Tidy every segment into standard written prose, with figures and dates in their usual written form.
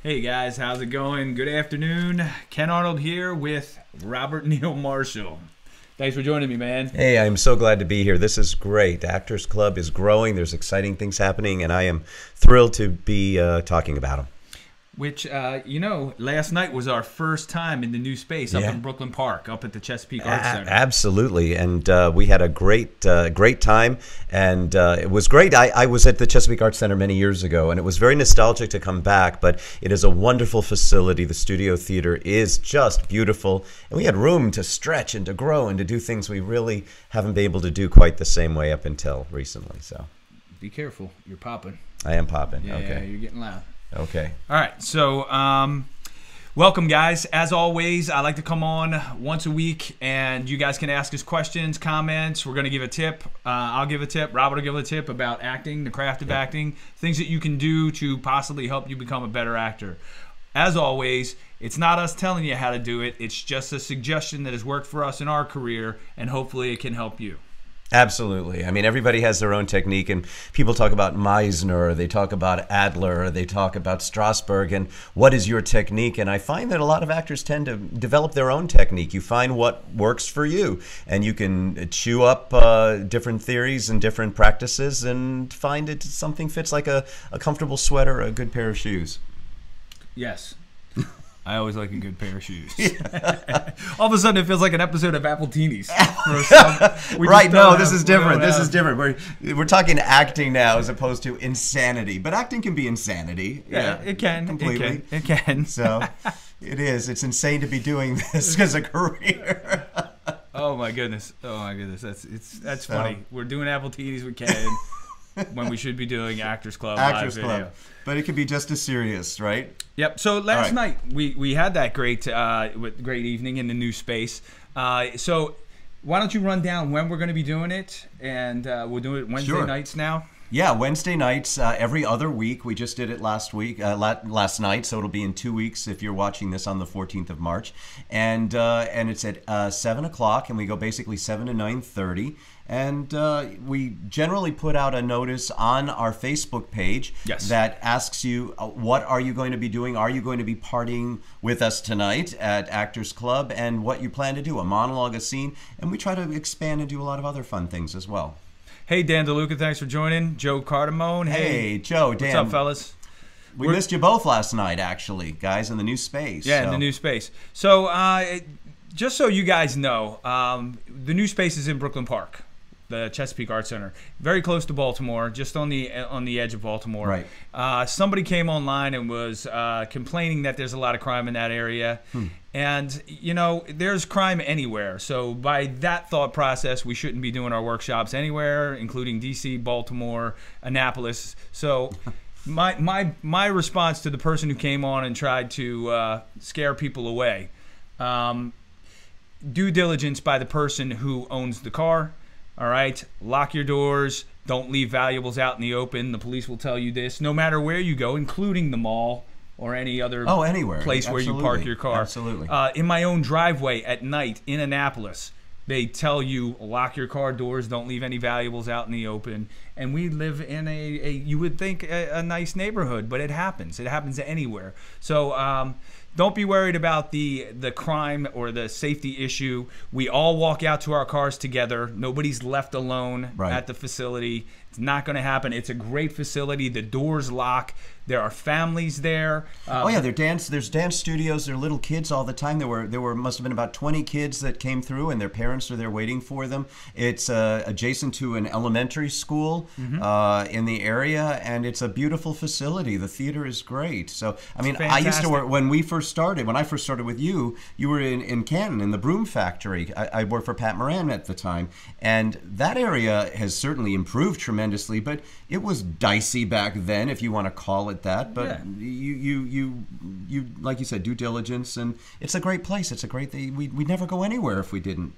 Hey guys, how's it going? Good afternoon. Ken Arnold here with Robert Neil Marshall. Thanks for joining me, man. Hey, I'm so glad to be here. This is great. Actors Club is growing. There's exciting things happening, and I am thrilled to be talking about them. Which, last night was our first time in the new space up in Brooklyn Park, up at the Chesapeake Arts Center. Absolutely, and we had a great time, and it was great. I was at the Chesapeake Arts Center many years ago, and it was very nostalgic to come back, but it is a wonderful facility. The studio theater is just beautiful, and we had room to stretch and to grow and to do things we really haven't been able to do quite the same way up until recently. So, be careful. You're popping. I am popping. Yeah, okay. You're getting loud. Okay. All right. So, welcome, guys. As always, I like to come on once a week, and you guys can ask us questions, comments. We're going to give a tip. I'll give a tip. Robert will give a tip about acting, the craft of acting, things that you can do to possibly help you become a better actor. As always, it's not us telling you how to do it. It's just a suggestion that has worked for us in our career, and hopefully it can help you. Absolutely. I mean, everybody has their own technique, and people talk about Meisner, they talk about Adler, they talk about Strasberg, and what is your technique? And I find that a lot of actors tend to develop their own technique. You find what works for you, and you can chew up different theories and different practices and find it something fits like a comfortable sweater, a good pair of shoes. Yes. I always like a good pair of shoes. All of a sudden, it feels like an episode of Apple Teenies. Right? No, this is different. This is different. We're talking acting now as opposed to insanity. But acting can be insanity. Yeah, it can. Completely. It can. So it is. It's insane to be doing this as a career. Oh my goodness. Oh my goodness. That's funny. We're doing Apple Teenies with Ken when we should be doing Actors Club live video. But it could be just as serious, right? Yep. So last night we had that great evening in the new space. So why don't you run down when we're going to be doing it, and we'll do it Wednesday nights now. Yeah, Wednesday nights every other week. We just did it last night, so it'll be in 2 weeks if you're watching this on the 14th of March, and it's at 7 o'clock, and we go basically 7 to 9:30. And we generally put out a notice on our Facebook page that asks you, what are you going to be doing? Are you going to be partying with us tonight at Actors Club? And what you plan to do, a monologue, a scene. And we try to expand and do a lot of other fun things as well. Hey, Dan DeLuca, thanks for joining. Joe Cardamone. Hey, Joe, Dan. What's up, fellas? We missed you both last night, actually, guys, in the new space. Yeah, in the new space. So just so you guys know, the new space is in Brooklyn Park. The Chesapeake Arts Center, very close to Baltimore, just on the edge of Baltimore. Right. Somebody came online and was complaining that there's a lot of crime in that area, and there's crime anywhere. So by that thought process, we shouldn't be doing our workshops anywhere, including D.C., Baltimore, Annapolis. So my response to the person who came on and tried to scare people away: due diligence by the person who owns the car. All right, lock your doors. Don't leave valuables out in the open. The police will tell you this, no matter where you go, including the mall or any other anywhere. place where you park your car. Absolutely. In my own driveway at night in Annapolis, they tell you lock your car doors. Don't leave any valuables out in the open. And we live in a you would think a nice neighborhood, but it happens. It happens anywhere. So. Don't be worried about the crime or the safety issue. We all walk out to our cars together. Nobody's left alone at the facility. It's not going to happen. It's a great facility. The doors lock. There are families there. There's dance studios. There are little kids all the time. There must have been about 20 kids that came through, and their parents are there waiting for them. It's adjacent to an elementary school in the area, and it's a beautiful facility. The theater is great. So I mean, I used to work when I first started with you. You were in Canton in the broom factory. I worked for Pat Moran at the time, and that area has certainly improved tremendously. But it was dicey back then, if you want to call it that. But you like you said, due diligence, and it's a great place. It's a great thing. We'd never go anywhere if we didn't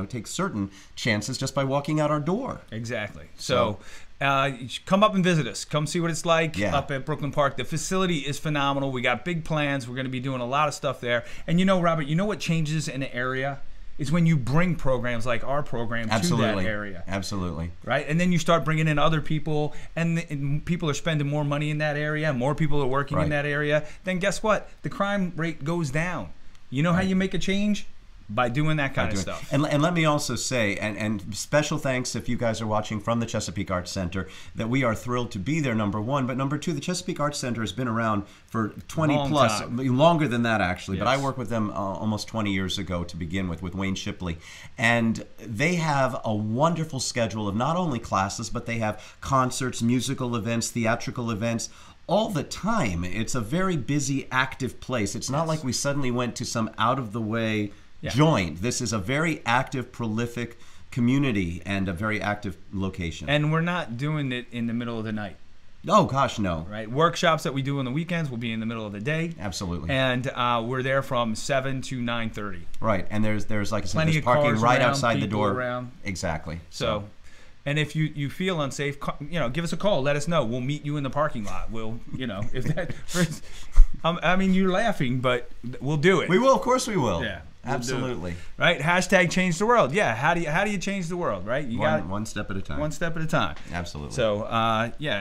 take certain chances just by walking out our door. Exactly. So come up and visit us. Come see what it's like up at Brooklyn Park. The facility is phenomenal. We got big plans. We're going to be doing a lot of stuff there. And Robert, you know what changes an area? is when you bring programs like our program Absolutely. to that area. Absolutely. Right? And then you start bringing in other people, and people are spending more money in that area, more people are working in that area. Then guess what? The crime rate goes down. You know how you make a change? By doing that kind of stuff. And let me also say, and special thanks if you guys are watching from the Chesapeake Arts Center, that we are thrilled to be there, number one. But number two, the Chesapeake Arts Center has been around for 20 plus, longer than that actually. Yes. But I worked with them almost 20 years ago to begin with Wayne Shipley. And they have a wonderful schedule of not only classes, but they have concerts, musical events, theatrical events, all the time. It's a very busy, active place. It's not like we suddenly went to some out-of-the-way joint. This is a very active, prolific community and a very active location. And we're not doing it in the middle of the night. Oh, gosh, no. Right? Workshops that we do on the weekends will be in the middle of the day. Absolutely. And we're there from 7 to 9:30. Right. And there's like I said, plenty there's of parking cars right around, outside the door. Around. Exactly. So, and if you feel unsafe, give us a call. Let us know. We'll meet you in the parking lot. We'll, if that. I mean, you're laughing, but we'll do it. We will. Of course, we will. Yeah. Absolutely. Right? Hashtag change the world. Yeah. How do you change the world? Right? You got one step at a time. One step at a time. Absolutely. So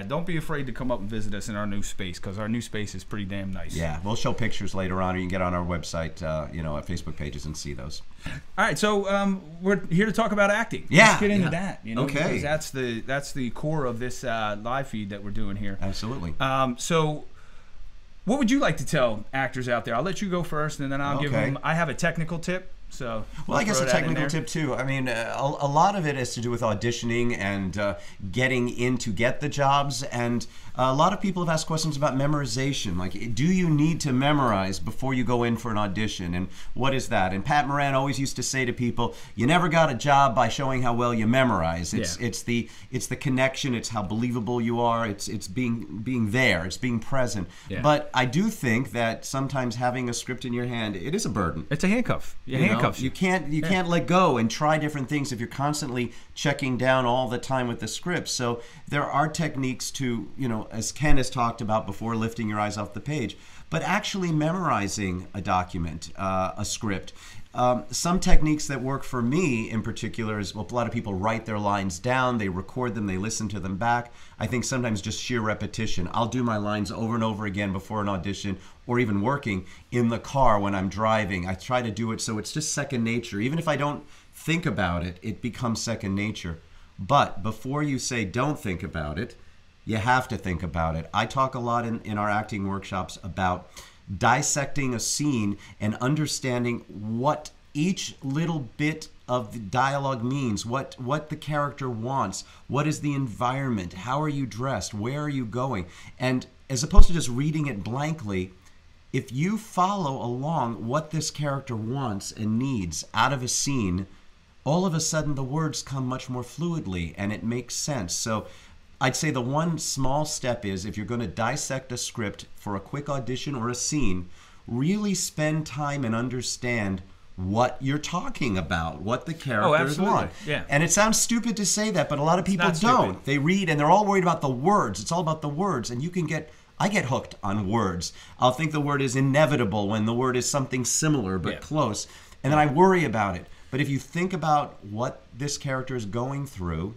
don't be afraid to come up and visit us in our new space, because our new space is pretty damn nice. Yeah. We'll show pictures later on, or you can get on our website, at Facebook pages and see those. All right. So we're here to talk about acting. Yeah. Let's get into that. Okay. Because that's the core of this live feed that we're doing here. Absolutely. So. What would you like to tell actors out there? I'll let you go first, and then I'll give them. I have a technical tip. So well, I guess a technical tip too. I mean, a lot of it has to do with auditioning and getting in to get the jobs. And a lot of people have asked questions about memorization. Like, do you need to memorize before you go in for an audition? And what is that? And Pat Moran always used to say to people, "You never got a job by showing how well you memorize. It's the connection. It's how believable you are. It's being there. It's being present." Yeah. But I do think that sometimes having a script in your hand, it is a burden. It's a handcuff. You can't let go and try different things if you're constantly checking down all the time with the script. So there are techniques to, as Ken has talked about before, lifting your eyes off the page, but actually memorizing a document, a script. Some techniques that work for me in particular is, well, a lot of people write their lines down, they record them, they listen to them back. I think sometimes just sheer repetition. I'll do my lines over and over again before an audition, or even working in the car when I'm driving. I try to do it so it's just second nature. Even if I don't think about it, it becomes second nature. But before you say don't think about it, you have to think about it. I talk a lot in our acting workshops about dissecting a scene and understanding what each little bit of the dialogue means, what the character wants, what is the environment, how are you dressed, where are you going. And as opposed to just reading it blankly, if you follow along what this character wants and needs out of a scene, all of a sudden the words come much more fluidly and it makes sense. So I'd say the one small step is, if you're going to dissect a script for a quick audition or a scene, really spend time and understand what you're talking about, what the characters want. Yeah. And it sounds stupid to say that, but a lot of people don't. They read and they're all worried about the words. It's all about the words, and I get hooked on words. I'll think the word is inevitable when the word is something similar but close, and then I worry about it. But if you think about what this character is going through,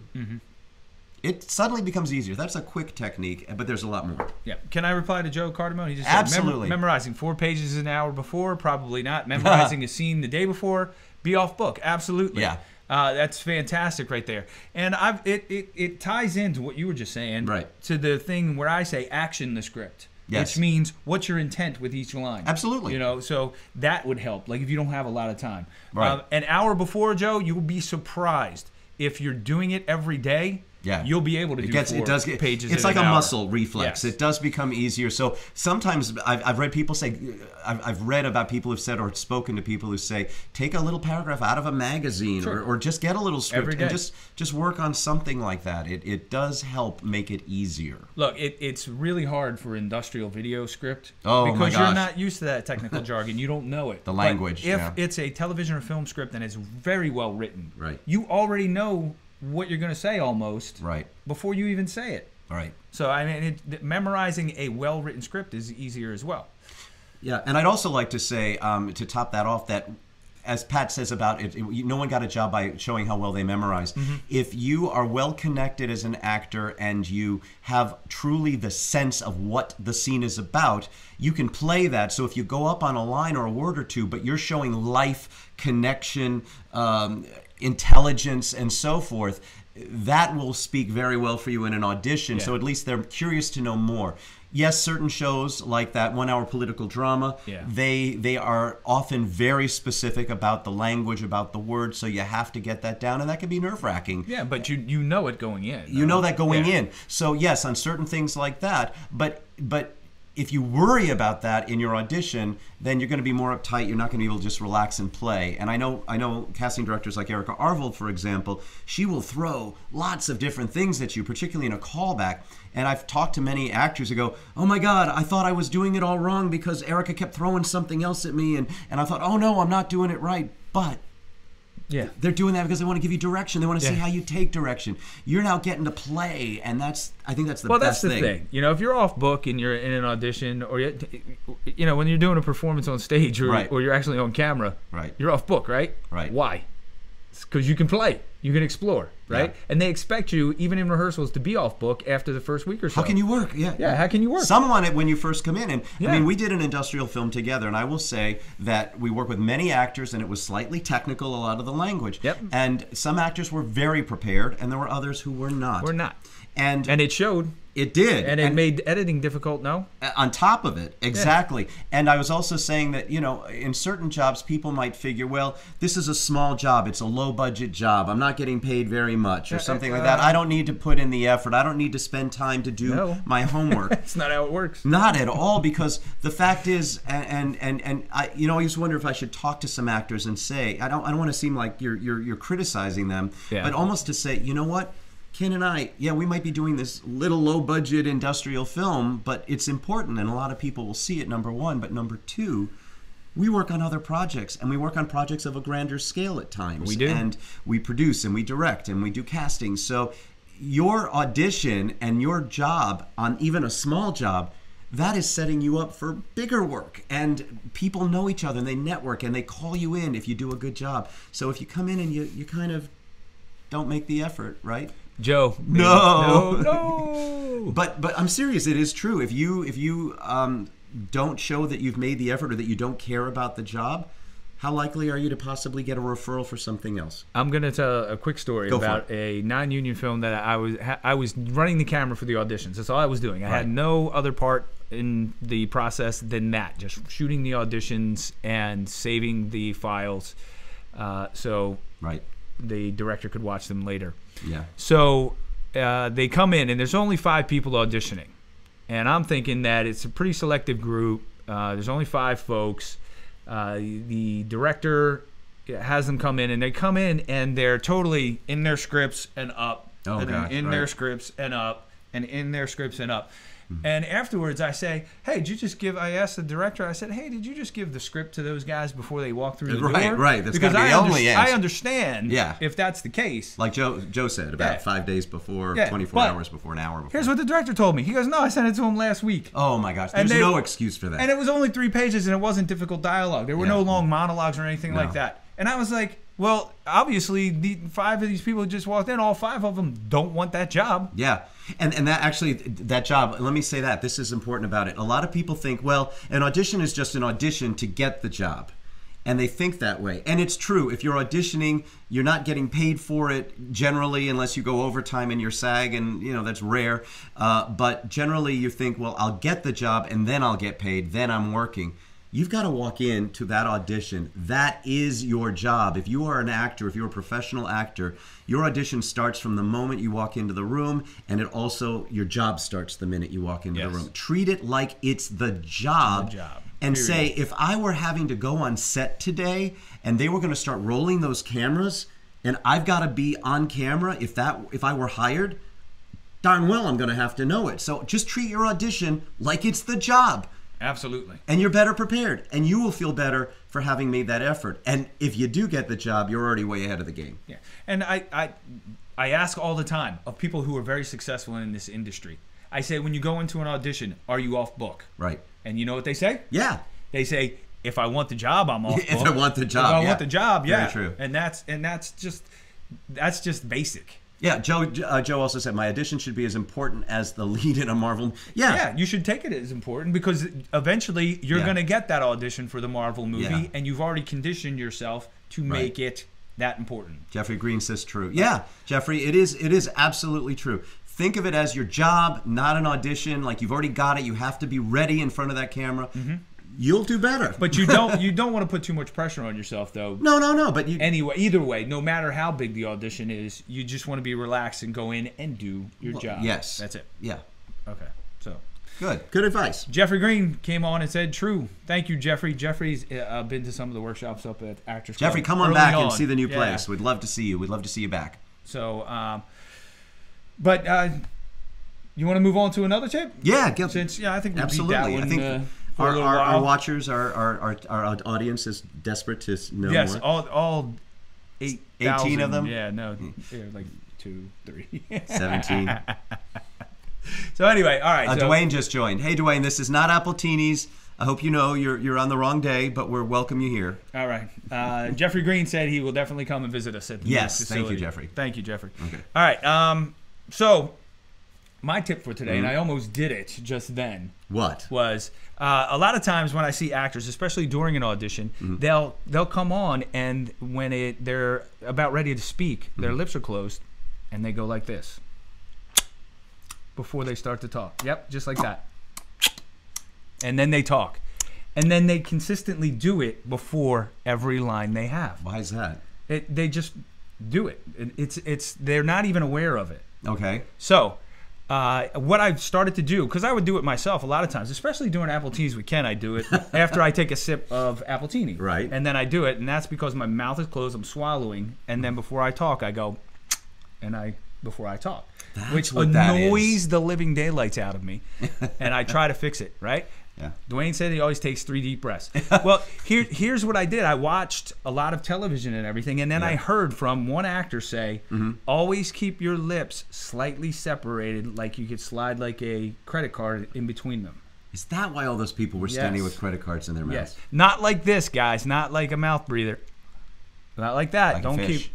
it suddenly becomes easier. That's a quick technique, but there's a lot more. Yeah. Can I reply to Joe Cardamone? He just Absolutely. said, memorizing 4 pages an hour before, probably not. Memorizing a scene the day before, be off book. Absolutely. Yeah. That's fantastic right there. And it ties into what you were just saying, right, to the thing where I say action the script. Yes. Which means what's your intent with each line. Absolutely. So that would help, like if you don't have a lot of time. Right. An hour before, Joe, you will be surprised. If you're doing it every day, you'll be able to do 4 pages. It's like a muscle reflex. Yes. It does become easier. So sometimes I've read people say, I've read about people who've said, or spoken to people who say, take a little paragraph out of a magazine, or just get a little script and just work on something like that. It does help make it easier. Look, it's really hard for industrial video script because you're not used to that technical jargon. You don't know it. The language. But if it's a television or film script and it's very well written, right, you already know what you're going to say almost before you even say it. Right. So, I mean, memorizing a well-written script is easier as well. Yeah, and I'd also like to say, to top that off, that as Pat says about it, no one got a job by showing how well they memorize. If you are well connected as an actor and you have truly the sense of what the scene is about, you can play that. So if you go up on a line or a word or two, but you're showing life, connection, intelligence, and so forth, that will speak very well for you in an audition. So at least they're curious to know more. Yes, certain shows like that 1 hour political drama, they are often very specific about the language, about the words, so you have to get that down, and that can be nerve-wracking. Yeah, but you know it going in. You know that going in. So yes, on certain things like that, but if you worry about that in your audition, then you're going to be more uptight. You're not going to be able to just relax and play. And I know casting directors like Erica Arnold, for example, she will throw lots of different things at you, particularly in a callback. And I've talked to many actors who go, oh my God, I thought I was doing it all wrong because Erica kept throwing something else at me. And I thought, oh no, I'm not doing it right. But they're doing that because they want to give you direction. They want to see how you take direction. You're now getting to play, and I think that's the best thing. Well, that's the thing. You know, if you're off book and you're in an audition, or you know, when you're doing a performance on stage, or you're actually on camera, you're off book, right? Why? It's because you can play, you can explore, right? And they expect you, even in rehearsals, to be off book after the first week or so. How can you work? How can you work? Some want it when you first come in. And I mean, we did an industrial film together, and I will say that we worked with many actors, and it was slightly technical, a lot of the language. And some actors were very prepared, and there were others who were not. And it showed. It did. And it made editing difficult, no? On top of it, exactly. And I was also saying that, you know, in certain jobs, people might figure, well, this is a small job. It's a low-budget job. I'm not getting paid very much or something like that. I don't need to put in the effort. I don't need to spend time to do my homework. That's not how it works. Not at all, because the fact is, and I, you know, I used to wonder if I should talk to some actors and say, I don't want to seem like you're criticizing them, but almost to say, you know what? Ken and I, we might be doing this little low-budget industrial film, but it's important, and a lot of people will see it, number one. But number two, we work on other projects, and we work on projects of a grander scale at times. We do. And we produce, and we direct, and we do casting. So your audition and your job on even a small job, that is setting you up for bigger work. And people know each other, and they network, and they call you in if you do a good job. So if you come in and you kind of don't make the effort, right? Joe. No. But I'm serious. It is true. If you don't show that you've made the effort or that you don't care about the job, how likely are you to possibly get a referral for something else? I'm going to tell a quick story about a non-union film that I was running the camera for the auditions. That's all I was doing. I had no other part in the process than that, just shooting the auditions and saving the files, so the director could watch them later. So they come in, and there's only 5 people auditioning. And I'm thinking that it's a pretty selective group. There's only 5 folks. The director has them come in, and they come in, and they're totally in their scripts and up. Their scripts and up, and in their scripts and up. And afterwards, I say, hey, did you just give, I asked the director, I said, hey, did you just give the script to those guys before they walk through the door? Right. That's because be the only answer. I understand if that's the case. Like Joe said, about 5 days before, 24 hours before, an hour before. Here's what the director told me. He goes, no, I sent it to him last week. Oh, my gosh. There's no excuse for that. And it was only 3 pages, and it wasn't difficult dialogue. There were no long monologues or anything like that. And I was like, well, obviously, the 5 of these people who just walked in, all 5 of them don't want that job. Yeah. And that actually, that job, let me say that. This is important about it. A lot of people think, well, an audition is just an audition to get the job. And they think that way. And it's true. If you're auditioning, you're not getting paid for it generally unless you go overtime in your SAG, and, you know, that's rare. But generally, you think, well, I'll get the job, and then I'll get paid. Then I'm working. You've got to walk into that audition. That is your job. If you are an actor, if you're a professional actor, your audition starts from the moment you walk into the room, and it also, your job starts the minute you walk into the room. Treat it like it's the job. And say, if I were having to go on set today, and they were going to start rolling those cameras, and I've got to be on camera, if I were hired, darn well I'm going to have to know it. So just treat your audition like it's the job. Absolutely. And you're better prepared, and you will feel better for having made that effort. And if you do get the job, you're already way ahead of the game. Yeah. And I ask all the time of people who are very successful in this industry. I say, when you go into an audition, are you off book? Right. And you know what they say? Yeah. They say, if I want the job, I'm off book. If I want the job, if I want the job, yeah. Very true. And that's just basic. Yeah, Joe also said my audition should be as important as the lead in a Marvel. Yeah, you should take it as important because eventually you're going to get that audition for the Marvel movie, and you've already conditioned yourself to make it that important. Jeffrey Green says true. Yeah, Jeffrey, it is absolutely true. Think of it as your job, not an audition. Like you've already got it. You have to be ready in front of that camera. You'll do better. But you don't want to put too much pressure on yourself, though. No. But anyway, either way, no matter how big the audition is, you just want to be relaxed and go in and do your job. Yes, that's it. Yeah. Okay. So good advice. Jeffrey Green came on and said, "True." Thank you, Jeffrey. Jeffrey's been to some of the workshops up at Actors Club. Jeffrey, come on back and see the new place. We'd love to see you. We'd love to see you back. So, but you want to move on to another tip? Yeah. I think we absolutely. Beat that one, I think. Our watchers, our audience is desperate to know more. Yes, all 18 of them? Yeah, no, like 2, 3. 17. So anyway, all right. Dwayne just joined. Hey, Dwayne, this is not Appletinis. I hope you know you're on the wrong day, but we're welcome you here. All right. Jeffrey Green said he will definitely come and visit us at the facility. Thank you, Jeffrey. Thank you, Jeffrey. Okay. All right. So my tip for today, and I almost did it just then. What? Was a lot of times when I see actors, especially during an audition, they'll come on, and when they're about ready to speak, their lips are closed, and they go like this before they start to talk. Yep, just like that. And then they talk. And then they consistently do it before every line they have. Why is that? They just do it. They're not even aware of it. Okay. So what I've started to do, because I would do it myself a lot of times, especially during Appletinis with Ken, I do it after I take a sip of Appletini. Right. And then I do it, and that's because my mouth is closed, I'm swallowing, and then before I talk, I go, before I talk. Which annoys the living daylights out of me, and I try to fix it, right? Yeah. Dwayne said he always takes 3 deep breaths. Well, here's what I did. I watched a lot of television and everything, and then I heard from one actor say, always keep your lips slightly separated, like you could slide like a credit card in between them. Is that why all those people were standing with credit cards in their mouths? Yes. Not like this, guys. Not like a mouth breather. Not like that. Like Don't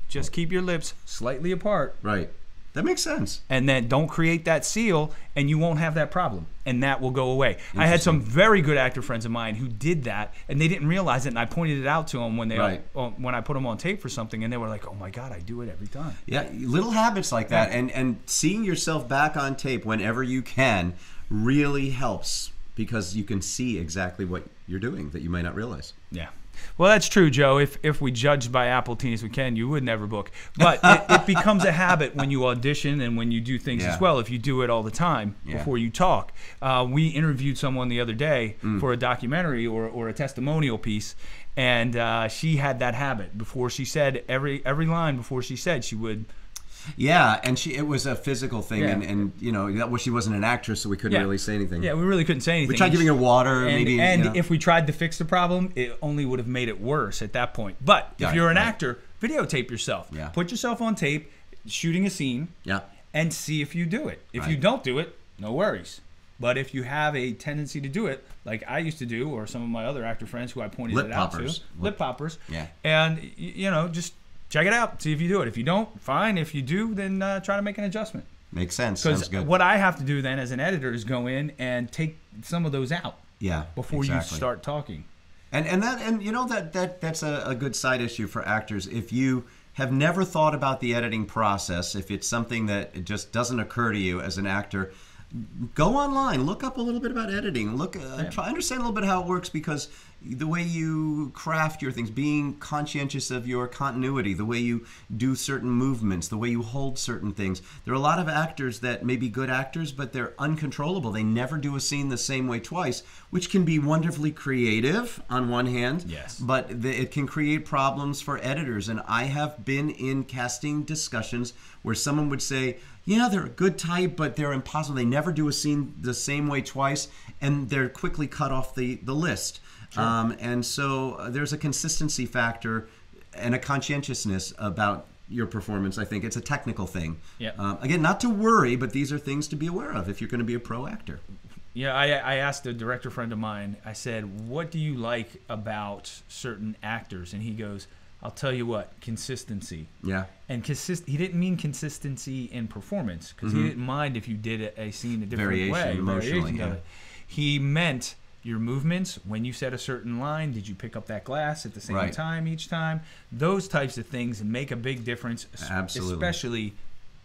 just keep your lips slightly apart. Right. That makes sense. And then don't create that seal, and you won't have that problem, and that will go away. I had some very good actor friends of mine who did that, and they didn't realize it, and I pointed it out to them when when I put them on tape for something, and they were like, "Oh my God, I do it every time." Yeah, little habits like that, and seeing yourself back on tape whenever you can really helps because you can see exactly what you're doing that you might not realize. Yeah. Well, that's true, Joe. If we judged by Appletinis we can, you would never book. But it becomes a habit when you audition and when you do things as well, if you do it all the time before you talk. We interviewed someone the other day for a documentary or a testimonial piece, and she had that habit. Before she said, every line before she said, she would... Yeah, and it was a physical thing, and you know, she wasn't an actress, so we couldn't really say anything. Yeah, we really couldn't say anything. We tried giving her water, maybe. And if we tried to fix the problem, it only would have made it worse at that point. But if you're an actor, videotape yourself. Yeah. Put yourself on tape, shooting a scene, and see if you do it. If you don't do it, no worries. But if you have a tendency to do it, like I used to do, or some of my other actor friends who I pointed it out to, lip poppers, and just check it out. See if you do it. If you don't, fine. If you do, then try to make an adjustment. Makes sense. Sounds good. What I have to do then as an editor is go in and take some of those out. Yeah. Before you start talking. And you know that's a good side issue for actors. If you have never thought about the editing process, if it's something that just doesn't occur to you as an actor, go online, look up a little bit about editing, try understand a little bit how it works, because the way you craft your things, being conscientious of your continuity, the way you do certain movements, the way you hold certain things. There are a lot of actors that may be good actors, but they're uncontrollable. They never do a scene the same way twice, which can be wonderfully creative on one hand, but it can create problems for editors. And I have been in casting discussions where someone would say, yeah, they're a good type, but they're impossible. They never do a scene the same way twice, and they're quickly cut off the list. Sure. And so there's a consistency factor and a conscientiousness about your performance. I think it's a technical thing. Yeah. Again, not to worry, but these are things to be aware of if you're going to be a pro actor. Yeah, I asked a director friend of mine, I said, what do you like about certain actors? And he goes, I'll tell you what, consistency. Yeah. And he didn't mean consistency in performance, because he didn't mind if you did a scene a different way. Emotionally, yeah. He meant your movements, when you said a certain line, did you pick up that glass at the same time each time? Those types of things make a big difference, Absolutely. especially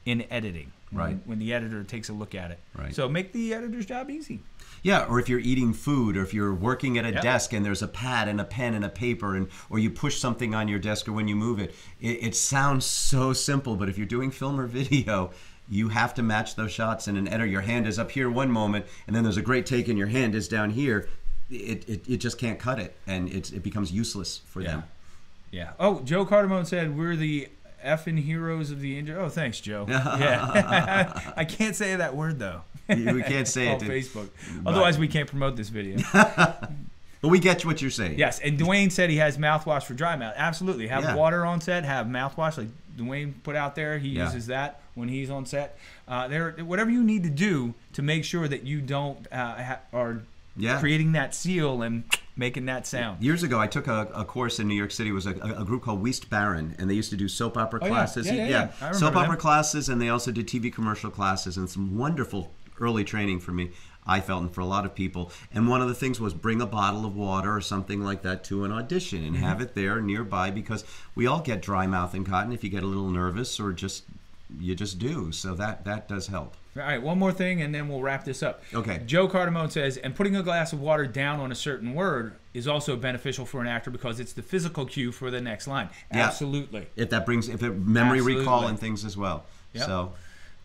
in editing. Right. When the editor takes a look at it. Right. So make the editor's job easy. Yeah, or if you're eating food, or if you're working at a desk and there's a pad and a pen and a paper, or you push something on your desk, or when you move it, it sounds so simple, but if you're doing film or video, you have to match those shots. And an editor, your hand is up here one moment, and then there's a great take and your hand is down here. It just can't cut it, and it becomes useless for them. Yeah. Oh, Joe Cardamone said, we're the effing heroes of the industry. Oh, thanks, Joe. Yeah. I can't say that word, though. We can't say on it. Facebook. Otherwise, we can't promote this video. But we get what you're saying. Yes, and Dwayne said he has mouthwash for dry mouth. Absolutely. Have water on set, have mouthwash like Dwayne put out there. He uses that when he's on set. Whatever you need to do to make sure that you don't are creating that seal and making that sound. Years ago, I took a course in New York City. It was a group called Weist Baron, and they used to do soap opera classes. Yeah. Soap opera classes, and they also did TV commercial classes, and some wonderful early training for me, I felt, and for a lot of people. And one of the things was bring a bottle of water or something like that to an audition and have it there nearby, because we all get dry mouth and cotton if you get a little nervous, or you just do. So that does help. All right, one more thing, and then we'll wrap this up. Okay. Joe Cardamone says, and putting a glass of water down on a certain word is also beneficial for an actor because it's the physical cue for the next line. Yeah. Absolutely. If it memory recall and things as well. Yep.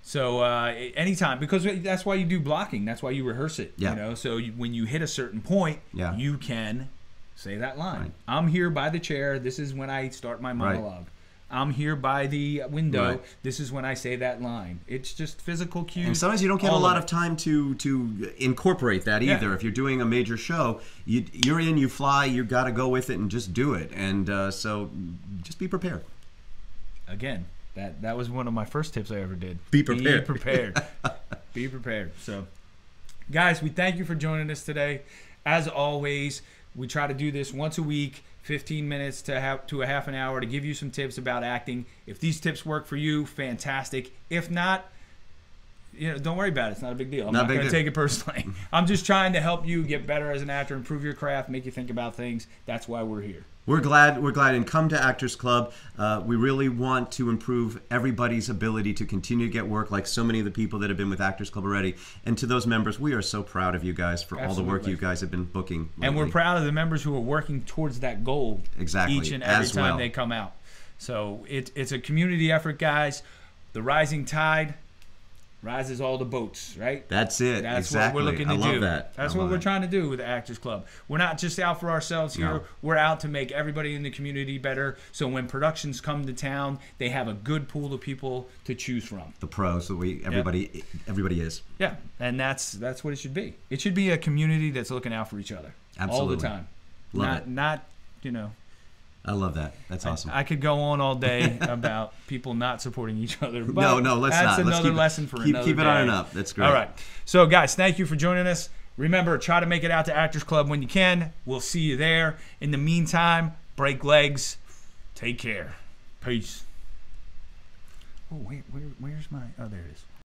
So anytime, because that's why you do blocking. That's why you rehearse it. Yeah. You know, so when you hit a certain point, you can say that line. Right. I'm here by the chair. This is when I start my monologue. Right. I'm here by the window. Right. This is when I say that line. It's just physical cues. And sometimes you don't get a lot of time to incorporate that either. If you're doing a major show, you're in, you fly, you got to go with it and just do it. And so just be prepared. Again, that was one of my first tips I ever did. Be prepared. Be prepared. Be prepared. So, guys, we thank you for joining us today. As always, we try to do this once a week. 15 minutes to a half an hour to give you some tips about acting. If these tips work for you, fantastic. If not, don't worry about it. It's not a big deal. I'm not going to take it personally. I'm just trying to help you get better as an actor, improve your craft, make you think about things. That's why we're here. We're glad, and come to Actors Club. We really want to improve everybody's ability to continue to get work, like so many of the people that have been with Actors Club already. And to those members, we are so proud of you guys for all the work you guys have been booking lately. And we're proud of the members who are working towards that goal each and every time they come out. So it's a community effort, guys. The rising tide rises all the boats, right? That's it. That's exactly. what we're looking to do. I love that. That's what we're trying to do with the Actors Club. We're not just out for ourselves here. No. We're out to make everybody in the community better. So when productions come to town, they have a good pool of people to choose from. The pros that everybody is. Yeah, and that's what it should be. It should be a community that's looking out for each other. Absolutely. All the time. Love it. Not. I love that. That's awesome. I could go on all day about people not supporting each other. But no, let's not. That's another lesson for another day. Keep it on and up. That's great. All right. So, guys, thank you for joining us. Remember, try to make it out to Actors Club when you can. We'll see you there. In the meantime, break legs. Take care. Peace. Oh, where's my... Oh, there it is.